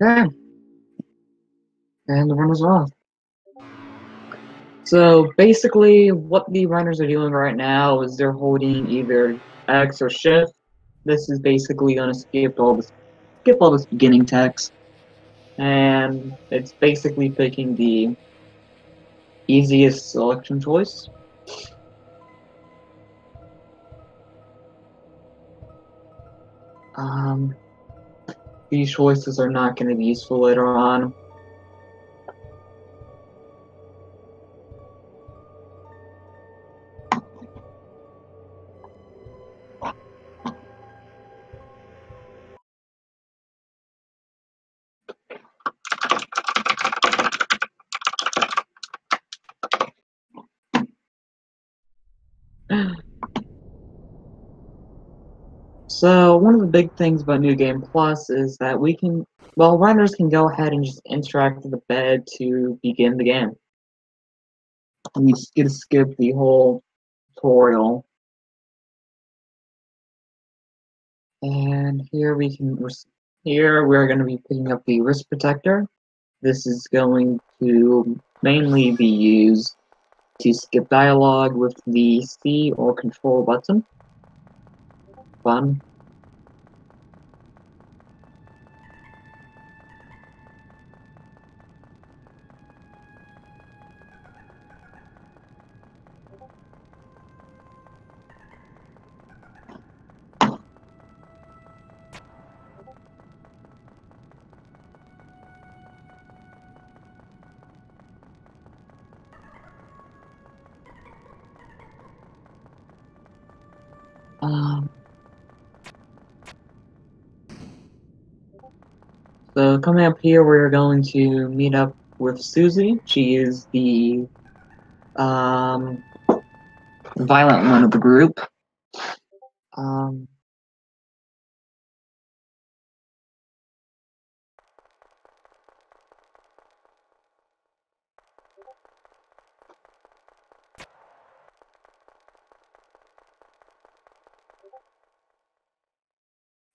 Okay, and the run is off. So basically, what the runners are doing right now is they're holding either X or Shift. This is basically going to skip all this beginning text, and it's basically picking the easiest selection choice. These choices are not going to be useful later on. So one of the big things about New Game Plus is that runners can go ahead and just interact with the bed to begin the game. And you just get to skip the whole tutorial. And here we're going to be picking up the wrist protector. This is going to mainly be used to skip dialogue with the C or control button. Fun. So coming up here, we're going to meet up with Susie. She is the violent one of the group.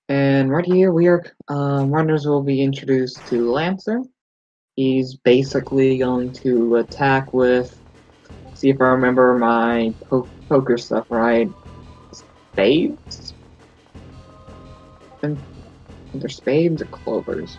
And right here, runners will be introduced to Lancer. He's basically going to attack with, see if I remember my poker stuff right, spades? And either spades or clovers.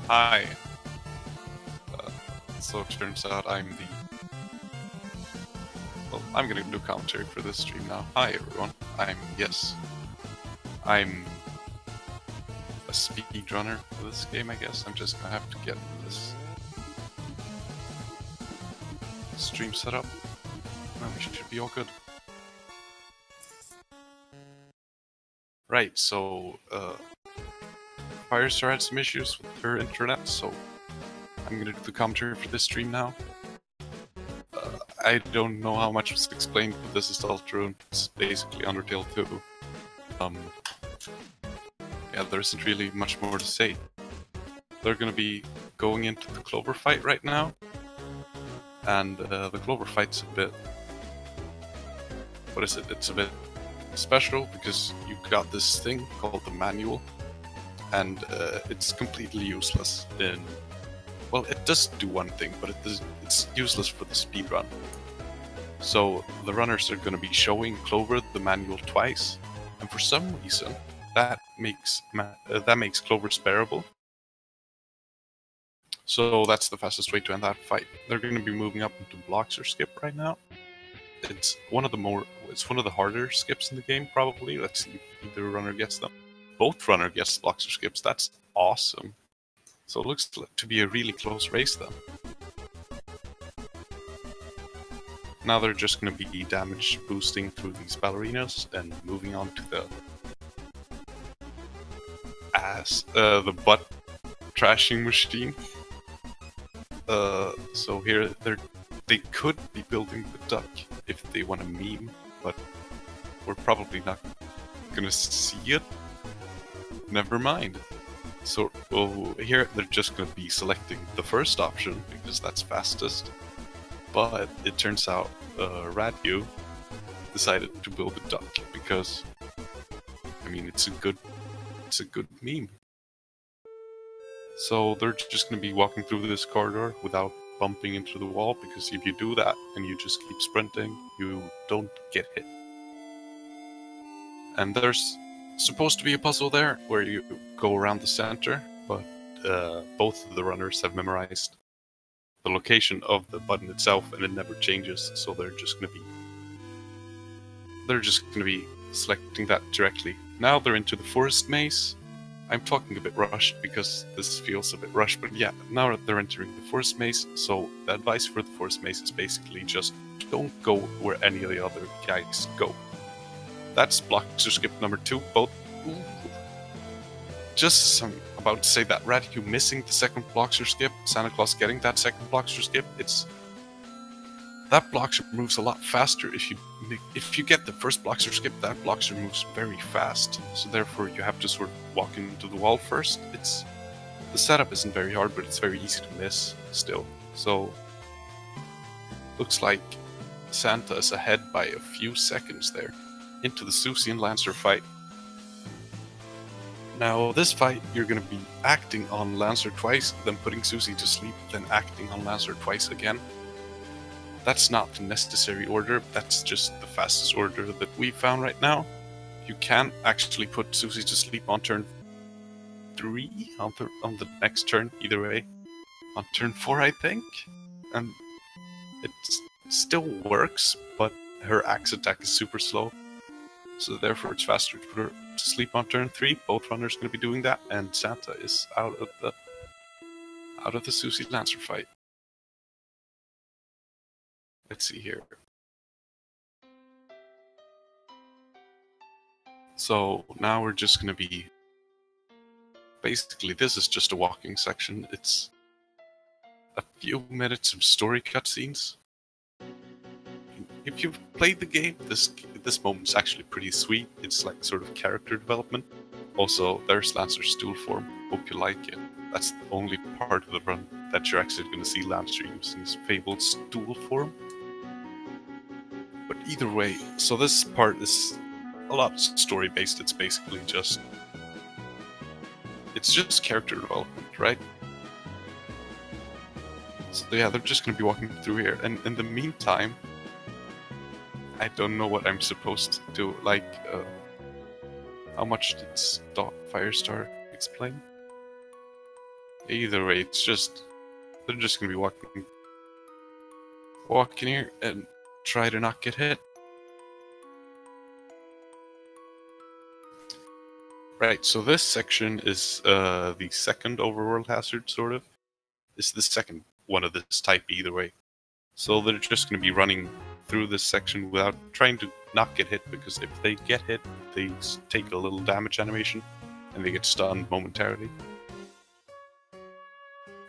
Hi. So it turns out I'm the... Well, I'm gonna do commentary for this stream now. Hi everyone. I'm a speedrunner for this game, I guess. I'm just gonna have to get this stream set up. Now we should be all good. Right, so Firestar had some issues with her internet, so I'm gonna do the commentary for this stream now. I don't know how much was explained, but this is Deltarune. It's basically Undertale 2. Yeah, there isn't really much more to say. They're gonna be going into the Clover fight right now, and the Clover fight's a bit... What is it? It's a bit special because you've got this thing called the manual, and it's completely useless in... Well, it does do one thing, but it's useless for the speedrun. So the runners are going to be showing Clover the manual twice, and for some reason that makes Clover spareable. So that's the fastest way to end that fight. They're going to be moving up into blocks or skip right now. It's one of the harder skips in the game, probably. Let's see if either runner gets them. Both runner gets blocks or skips. That's awesome. So it looks to be a really close race then. Now they're just going to be damage boosting through these ballerinas and moving on to the butt trashing machine. So here they could be building the duck if they want a meme, but we're probably not gonna see it. Never mind. So here they're just gonna be selecting the first option because that's fastest. But it turns out Radhew decided to build a duck because, I mean, it's a good meme. So they're just going to be walking through this corridor without bumping into the wall, because if you do that and you just keep sprinting, you don't get hit. And there's supposed to be a puzzle there where you go around the center, but both of the runners have memorized the location of the button itself and it never changes, so they're just going to be selecting that directly. Now they're into the forest maze. I'm talking a bit rushed because this feels a bit rushed, but yeah, now that they're entering the forest maze, so the advice for the forest maze is basically just don't go where any of the other guys go. That's blocks or skip number 2, both. Ooh. Just I'm about to say that Radhew missing the second blocks or skip, Santa Claus getting that second blocks or skip, that blockster moves a lot faster. If you get the first blockster skip, that blockster moves very fast. So therefore you have to sort of walk into the wall first. The setup isn't very hard, but it's very easy to miss still. So looks like Santa is ahead by a few seconds there. Into the Susie and Lancer fight. Now this fight, you're going to be acting on Lancer twice, then putting Susie to sleep, then acting on Lancer twice again. That's not the necessary order, that's just the fastest order that we found right now. You can actually put Susie to sleep on turn 3, on the next turn, either way. On turn 4, I think. And it still works, but her axe attack is super slow. So therefore it's faster to put her to sleep on turn 3. Both runners are going to be doing that, and Santa is out of the Susie Lancer fight. Let's see here. So now we're just going to be... Basically, this is just a walking section. It's a few minutes of story cutscenes. If you've played the game, this moment's actually pretty sweet. It's like sort of character development. Also, there's Lancer's stool form. Hope you like it. That's the only part of the run that you're actually going to see Lancer use in his fabled stool form. But either way, so this part is a lot story-based. It's basically just... It's just character development, right? So yeah, they're just going to be walking through here. And in the meantime, I don't know what I'm supposed to do. Like, how much did Firestar explain? Either way, it's just they're just gonna be walking here and try to not get hit. Right, so this section is the second overworld hazard, sort of. It's the second one of this type either way. So they're just going to be running through this section without trying to not get hit, because if they get hit, they take a little damage animation and they get stunned momentarily.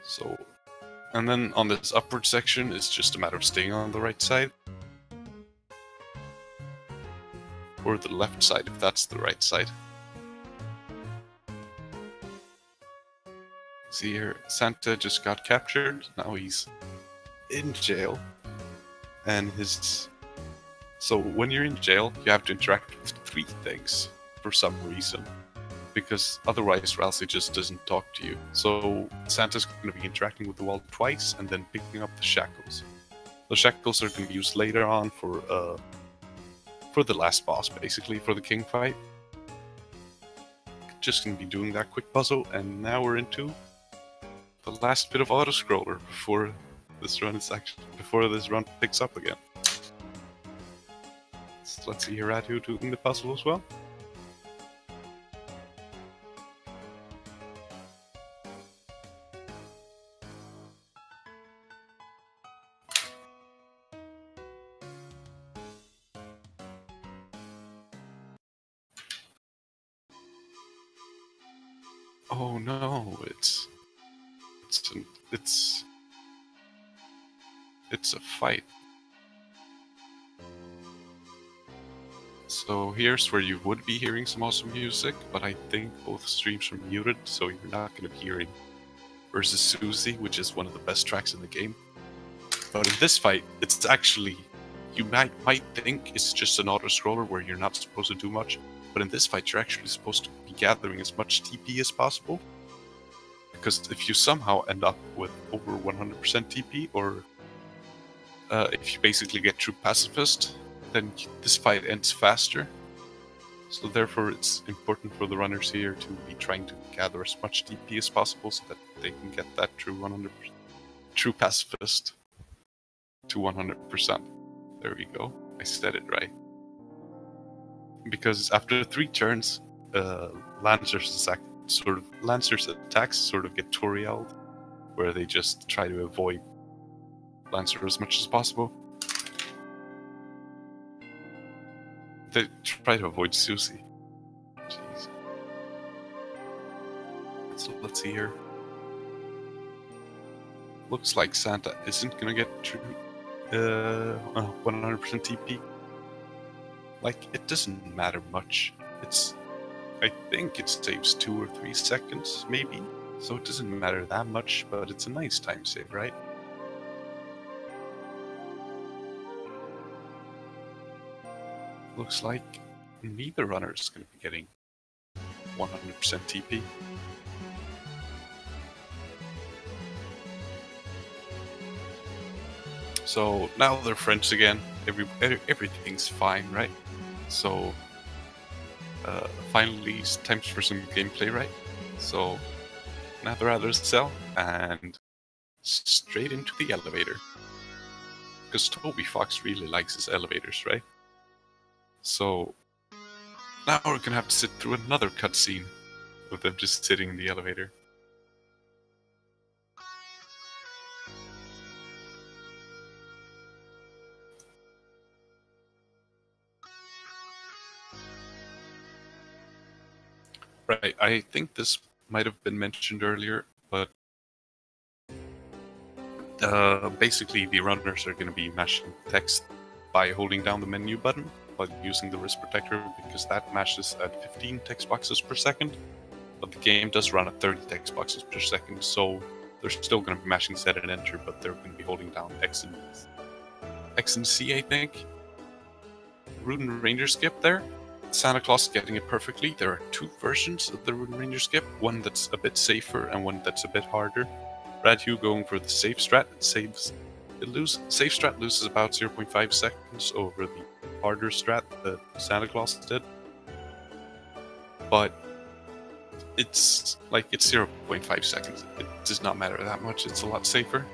So, and then on this upward section, it's just a matter of staying on the right side. Or the left side, if that's the right side. See here, Santa just got captured, now he's in jail. And so when you're in jail, you have to interact with 3 things for some reason. Because otherwise Ralsei just doesn't talk to you. So Santa's going to be interacting with the wall twice and then picking up the shackles. The shackles are going to be used later on for the last boss, basically, for the king fight. Just going to be doing that quick puzzle, and now we're into the last bit of auto-scroller before this run picks up again. So let's see here, Radhew doing the puzzle as well. Oh no, it's a fight. So here's where you would be hearing some awesome music, but I think both streams are muted, so you're not going to be hearing Versus Susie, which is one of the best tracks in the game. But in this fight, it's actually, you might think it's just an auto-scroller where you're not supposed to do much, but in this fight you're actually supposed to be gathering as much TP as possible. Because if you somehow end up with over 100% TP, or if you basically get True Pacifist, then this fight ends faster. So therefore it's important for the runners here to be trying to gather as much TP as possible so that they can get that True Pacifist to 100%. There we go, I said it right. Because after 3 turns, Lancer's attacks sort of get Toriel'd, where they just try to avoid Lancer as much as possible. They try to avoid Susie. Jeez. So let's see here. Looks like Santa isn't gonna get true 100% TP. Like, it doesn't matter much. I think it saves 2 or 3 seconds, maybe. So it doesn't matter that much, but it's a nice time save, right? Looks like neither runner is going to be getting 100% TP. So now they're friends again. Everything's fine, right? So finally, it's time for some gameplay, right? So now they're out of the cell and straight into the elevator. Because Toby Fox really likes his elevators, right? So now we're gonna have to sit through another cutscene with them just sitting in the elevator. Right, I think this might have been mentioned earlier, but basically the runners are going to be mashing text by holding down the menu button while using the wrist protector, because that mashes at 15 text boxes per second, but the game does run at 30 text boxes per second, so they're still going to be mashing Z and Enter, but they're going to be holding down X and C, I think. Rune Ranger skip there. Santa Claus getting it perfectly. There are 2 versions of the Rune Ranger skip, one that's a bit safer and one that's a bit harder. Radhew going for the safe strat. Safe strat loses about 0.5 seconds over the harder strat that Santa Claus did. But it's like it's 0.5 seconds. It does not matter that much. It's a lot safer.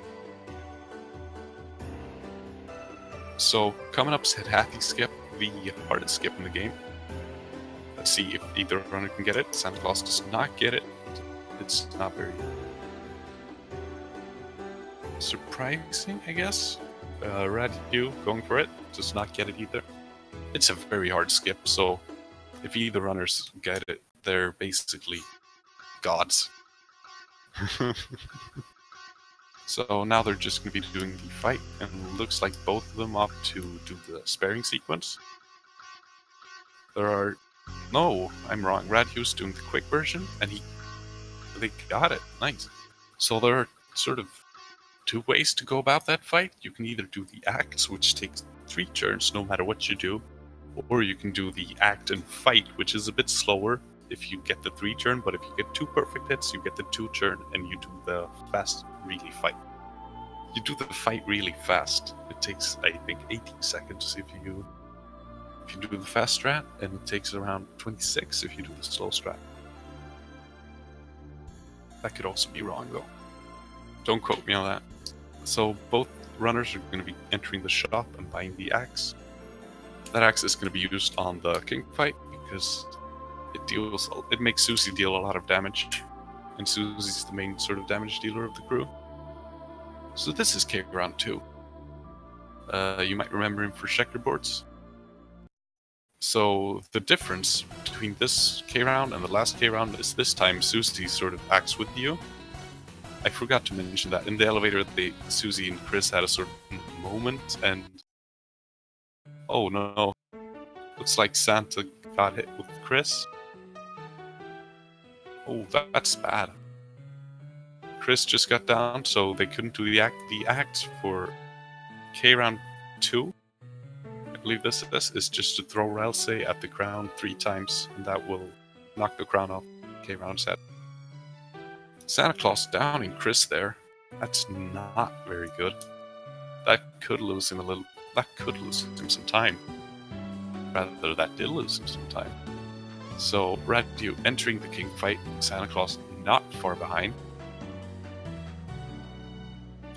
So coming up is Radhew skip, the hardest skip in the game. Let's see if either runner can get it. Santa Claus does not get it. It's not very surprising, I guess. Radhew going for it does not get it either. It's a very hard skip, so if either runners get it, they're basically gods. So now they're just going to be doing the fight, and it looks like both of them opt to do the sparing sequence. There are... No, I'm wrong. Radhew's doing the quick version, and they got it. Nice. So there are sort of two ways to go about that fight. You can either do the axe, which takes 3 turns no matter what you do, or you can do the act and fight, which is a bit slower if you get the 3 turn, but if you get 2 perfect hits, you get the 2 turn, and you do the fast, really fight. You do the fight really fast. It takes, I think, 18 seconds if you do the fast strat, and it takes around 26 if you do the slow strat. That could also be wrong, though. Don't quote me on that. So both runners are going to be entering the shop and buying the axe. That axe is going to be used on the king fight because it makes Susie deal a lot of damage, and Susie's the main sort of damage dealer of the crew. So this is K round 2. You might remember him for checkerboards. So the difference between this K round and the last K round is this time Susie sort of acts with you. I forgot to mention that in the elevator, Susie and Chris had a sort of moment, and oh no, looks like Santa got hit with Chris. Oh, that's bad. Chris just got down, so they couldn't do the act for K round 2. I believe this is just to throw Ralsei at the crown 3 times, and that will knock the crown off K round set. Santa Claus downing Chris there. That's not very good. That could lose him some time. Rather, that did lose him some time. So Radhew entering the king fight, Santa Claus not far behind.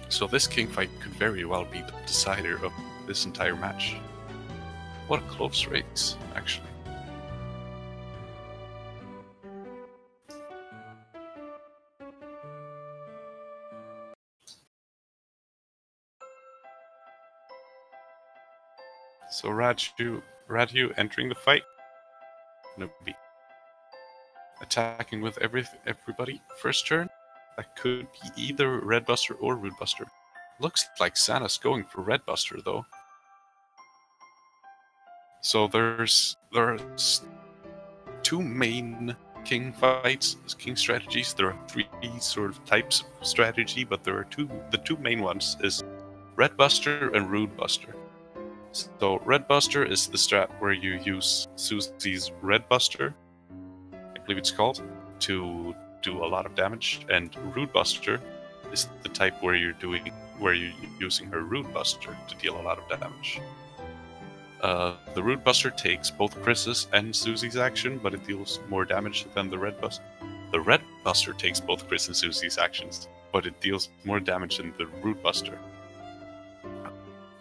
So this king fight could very well be the decider of this entire match. What a close race, actually. So Radhew entering the fight. Gonna be attacking with everybody first turn. That could be either Red Buster or Rude Buster. Looks like Santa's going for Red Buster though. So there are 2 main king fights, king strategies. There are 3 sort of types of strategy, but there are the 2 main ones is Red Buster and Rude Buster. So Red Buster is the strat where you use Susie's Red Buster, I believe it's called, to do a lot of damage, and Rude Buster is the type where you're using her Rude Buster to deal a lot of damage. The Rude Buster takes both Chris's and Susie's action, but it deals more damage than the Red Buster. The Red Buster takes both Chris and Susie's actions, but it deals more damage than the Rude Buster.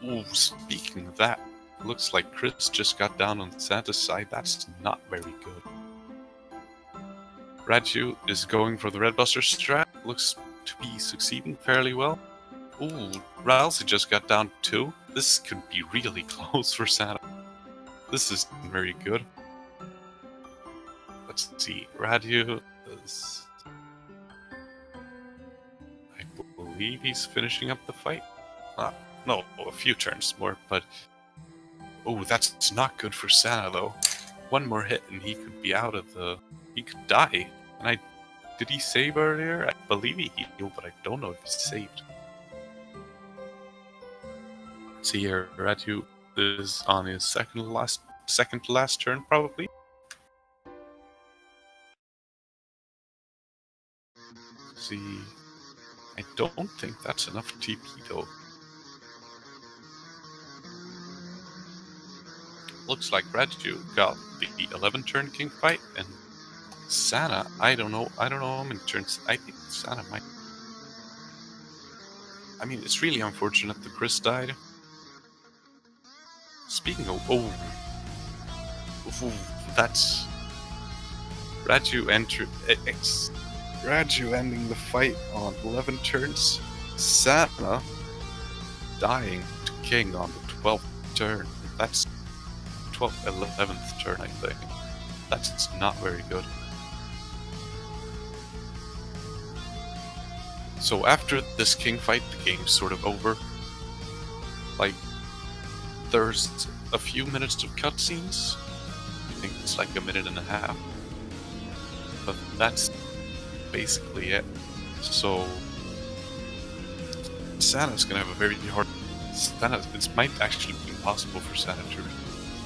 Ooh, speaking of that, looks like Chris just got down on Santa's side. That's not very good. Radhew is going for the Red Buster strat. Looks to be succeeding fairly well. Ooh, Ralsei just got down too. This could be really close for Santa. This is very good. Let's see. Radhew is... I believe he's finishing up the fight. No, a few turns more, but... Oh, that's not good for Santa, though. One more hit and he could be out of the... He could die. And did he save earlier? I believe he healed, but I don't know if he saved. See here, Radhew is on his second to last turn, probably. See... I don't think that's enough TP, though. Looks like Radhew got the 11 turn king fight, and Santa, I don't know how many turns. I think Santa might. I mean, it's really unfortunate that Chris died. Speaking of, that's Radhew Radhew ending the fight on 11 turns. Santa dying to King on the 12th turn. That's 11th turn, I think. That's not very good. So after this King fight, the game's sort of over. Like, there's a few minutes of cutscenes. I think it's like a minute and a half. But that's basically it. So Santa's gonna have a very hard. It might actually be impossible for Santa to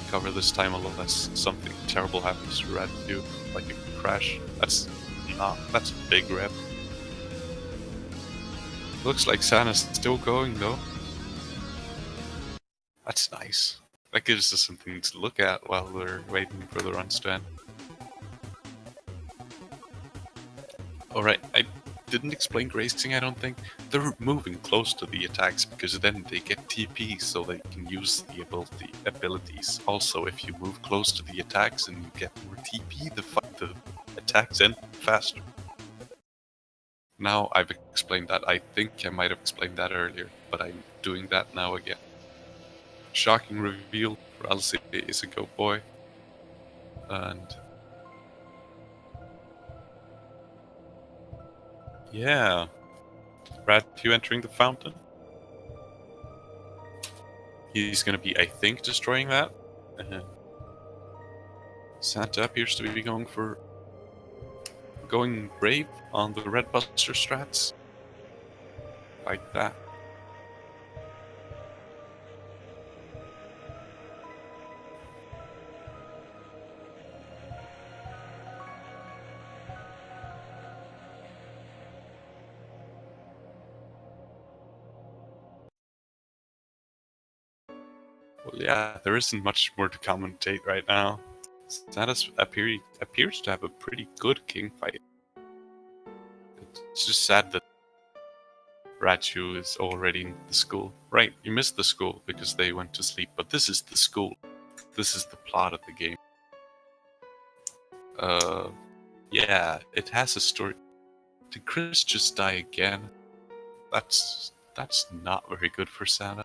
recover this time unless something terrible happens to Radhew, like a crash. That's a big rep. Looks like Santa's still going though. That's nice. That gives us something to look at while we're waiting for the runs to end. Alright, I didn't explain racing, I don't think. They're moving close to the attacks because then they get TP so they can use the abilities. Also, if you move close to the attacks and you get more TP, the attacks end faster. Now I've explained that. I think I might have explained that earlier, but I'm doing that now again. Shocking reveal, Ralsei is a go boy. And yeah, Radhew entering the fountain. He's gonna be, I think, destroying that. Santa appears to be going brave on the Red Buster strats. Like that. Well, yeah, there isn't much more to commentate right now. Santa appears to have a pretty good King fight. It's just sad that Radhew is already in the school. Right, you missed the school because they went to sleep, but this is the school. This is the plot of the game. Yeah, it has a story. Did Chris just die again? That's not very good for Santa.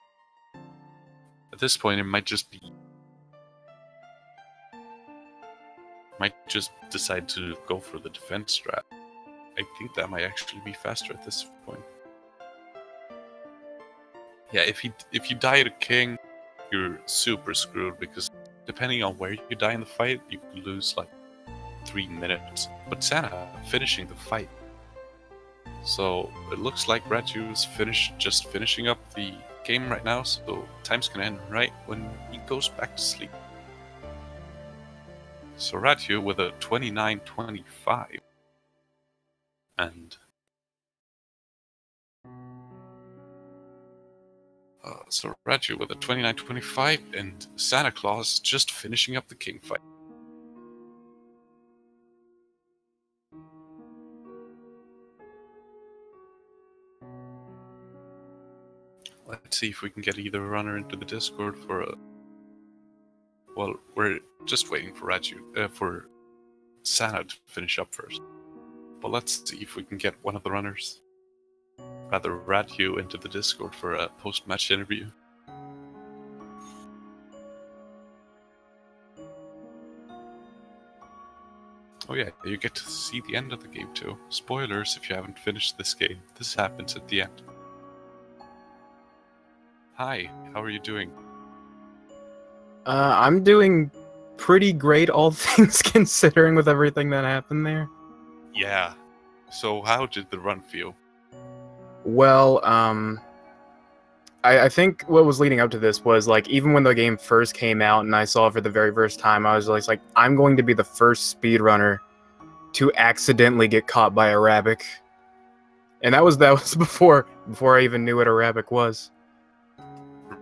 At this point, it might just decide to go for the defense strat. I think that might actually be faster at this point. Yeah, if you die to King, you're super screwed because depending on where you die in the fight, you can lose like 3 minutes. But Santa finishing the fight. So it looks like Radhew is just finishing up the game right now, so time's gonna end right when he goes back to sleep. So Radhew with a 29-25. And so Radhew with a 29-25 and Santa Claus just finishing up the King fight. Let's see if we can get either runner into the Discord for a... Well, we're just waiting for for Santa to finish up first. But let's see if we can get one of the runners, rather Radhew, into the Discord for a post-match interview. Oh yeah, you get to see the end of the game too. Spoilers if you haven't finished this game. This happens at the end. Hi, how are you doing? I'm doing pretty great, all things considering, with everything that happened there. Yeah. So how did the run feel? Well, I think what was leading up to this was, like, even when the game first came out and I saw it for the very first time, I was like, I'm going to be the first speedrunner to accidentally get caught by Arabic. And that was before I even knew what Arabic was.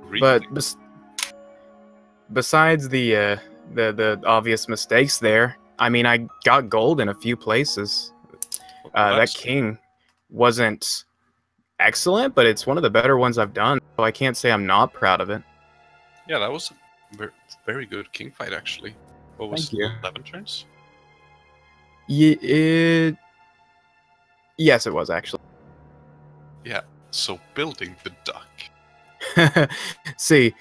Really? But besides the obvious mistakes there, I mean, I got gold in a few places. That king wasn't excellent, but it's one of the better ones I've done, so I can't say I'm not proud of it. Yeah, that was a very good king fight, actually. What was Thank you. 11 turns? Yes, it was, actually. Yeah, so building the duck. See,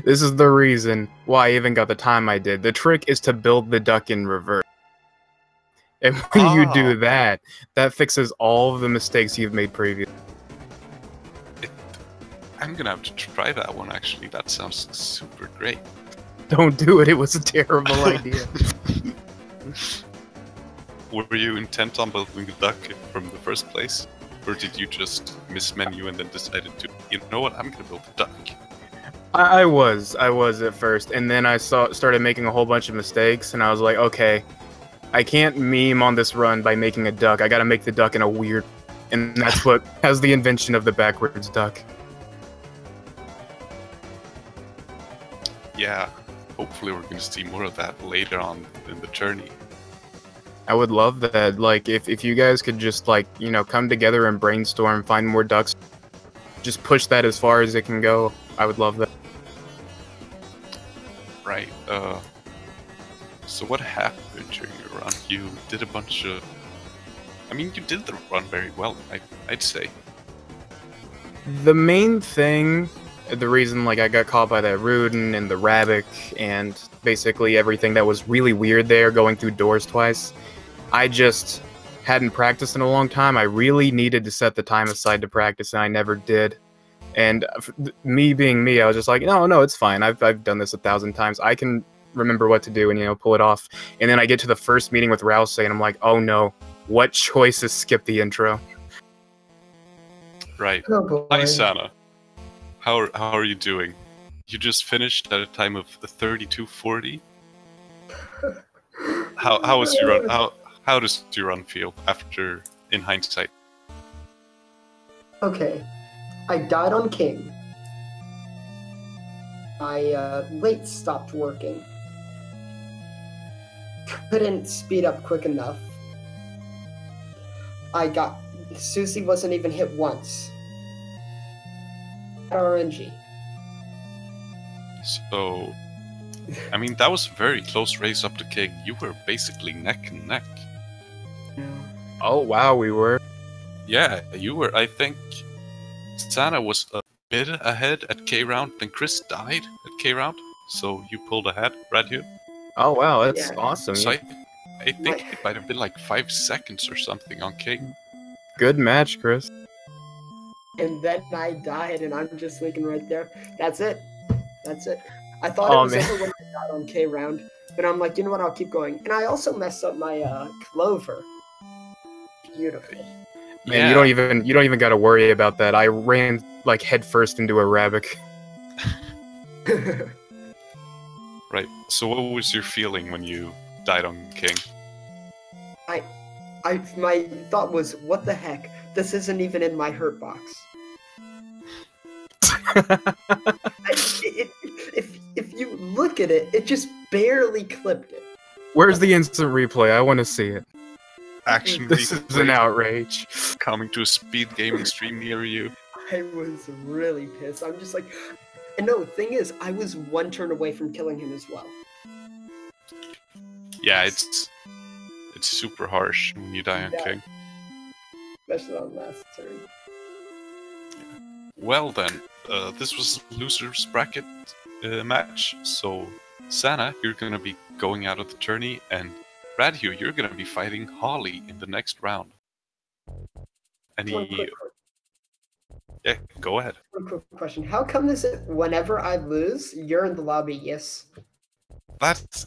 this is the reason why I even got the time I did. The trick is to build the duck in reverse. And when you do that, that fixes all of the mistakes you've made previously. I'm gonna have to try that one, actually. That sounds super great. Don't do it, it was a terrible idea. Were you intent on building the duck from the first place? Or did you just mismenu and then decided to, you know what, I'm gonna build a duck? I was at first, and then I started making a whole bunch of mistakes, and I was like, okay, I can't meme on this run by making a duck. I gotta make the duck in a weird... And that's what has the invention of the backwards duck. Yeah, hopefully we're gonna see more of that later on in the journey. I would love that. Like, if you guys could just, like, you know, come together and brainstorm, find more ducks, just push that as far as it can go. I would love that. Right, so what happened during your run? You did a bunch of... I mean, you did the run very well, I'd say. The main thing, the reason, like, I got caught by that Rudin and the Rabbit and basically everything that was really weird there, going through doors twice, I just hadn't practiced in a long time. I really needed to set the time aside to practice, and I never did. And me being me, I was just like, no, it's fine. I've done this 1,000 times. I can remember what to do and, you know, pull it off. And then I get to the first meeting with Rouse, and I'm like, oh no, what choice is skip the intro? Right. Oh, Hi, Sana. How are you doing? You just finished at a time of 32:40. How was your run? How does your run feel after, in hindsight? Okay, I died on King. My late stopped working. Couldn't speed up quick enough. Susie wasn't even hit once. RNG. So, I mean, that was a very close race up to King. You were basically neck and neck. Oh wow, we were. Yeah, you were. I think Sana was a bit ahead at K round, then Chris died at K round, so you pulled ahead, Radhew. Oh wow, that's Yeah. awesome. So I think it might have been like 5 seconds or something on King. Good match, Chris. And then I died, and I'm just thinking right there, that's it. That's it. I thought Oh, it was man. over when I died on K round, but I'm like, you know what, I'll keep going. And I also messed up my clover. Beautiful. Man, Yeah. you don't even got to worry about that. I ran like headfirst into a Rabbit. Right. So what was your feeling when you died on King? My thought was, what the heck? This isn't even in my hurt box. If you look at it, it just barely clipped it. Where's the instant replay? I want to see it. Action This is replay an outrage. coming to a speed gaming stream near you. I was really pissed. I'm just like, and no, thing is, I was one turn away from killing him as well. Yeah, it's super harsh when you die on Yeah. King. Especially on last turn. Well then, this was a loser's bracket match, so Sana, you're gonna be going out of the tourney, and Radhew, you're gonna be fighting Holly in the next round. One quick Yeah, go ahead. question. How come this is, whenever I lose, you're in the lobby, yes? That's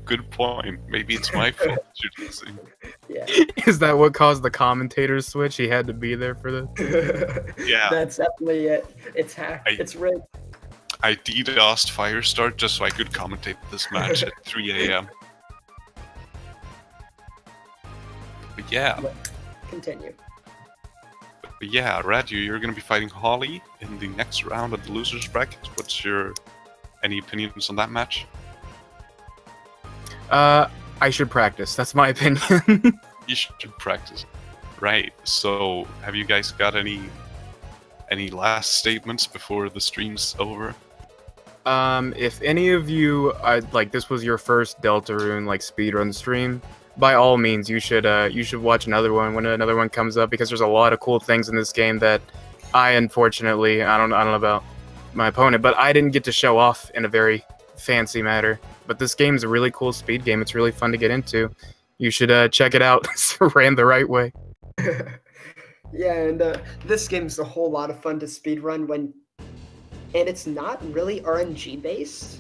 good point. Maybe it's my fault you're losing. Yeah. Is that what caused the commentator switch? He had to be there for this. Yeah. That's definitely it. It's hacked. It's rigged. I DDoSed Firestart just so I could commentate this match at 3 a.m. But yeah, Continue. Radhew, you're gonna be fighting Holly in the next round of the losers bracket. What's your any opinions on that match? I should practice. That's my opinion. You should practice. Right. So, have you guys got any last statements before the stream's over? If any of you, like, this was your first Deltarune, like, speedrun stream, by all means, you should watch another one when another one comes up, because there's a lot of cool things in this game that I, unfortunately, I don't know about my opponent, but I didn't get to show off in a very fancy manner. But this game's a really cool speed game. It's really fun to get into. You should check it out. Ran the right way. Yeah, and this game's a whole lot of fun to speedrun and it's not really RNG based,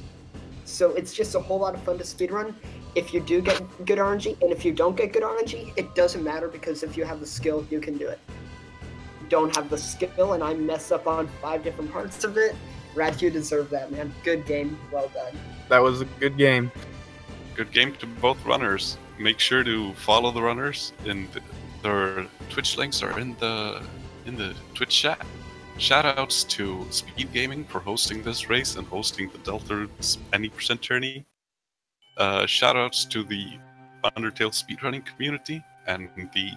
so it's just a whole lot of fun to speedrun. If you do get good RNG, and if you don't get good RNG, it doesn't matter, because if you have the skill, you can do it. Don't have the skill, and I mess up on 5 different parts of it. Radhew deserved that, man. Good game, well done. That was a good game. Good game to both runners. Make sure to follow the runners, and their Twitch links are in the Twitch chat. Shoutouts to Speed Gaming for hosting this race and hosting the Deltarune Any% tourney. Shoutouts to the Undertale speedrunning community and the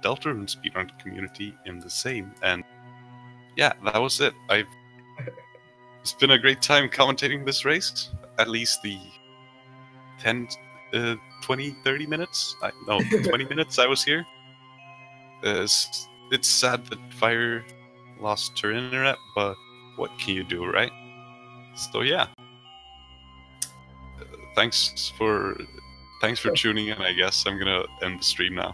Deltarune speedrunning community in the same. And yeah, that was it. It's been a great time commentating this race. At least the 10, 20, 30 minutes? No, 20 minutes I was here. It's sad that Fire lost her internet, but what can you do, right? So yeah. Thanks for tuning in, I guess. I'm gonna end the stream now.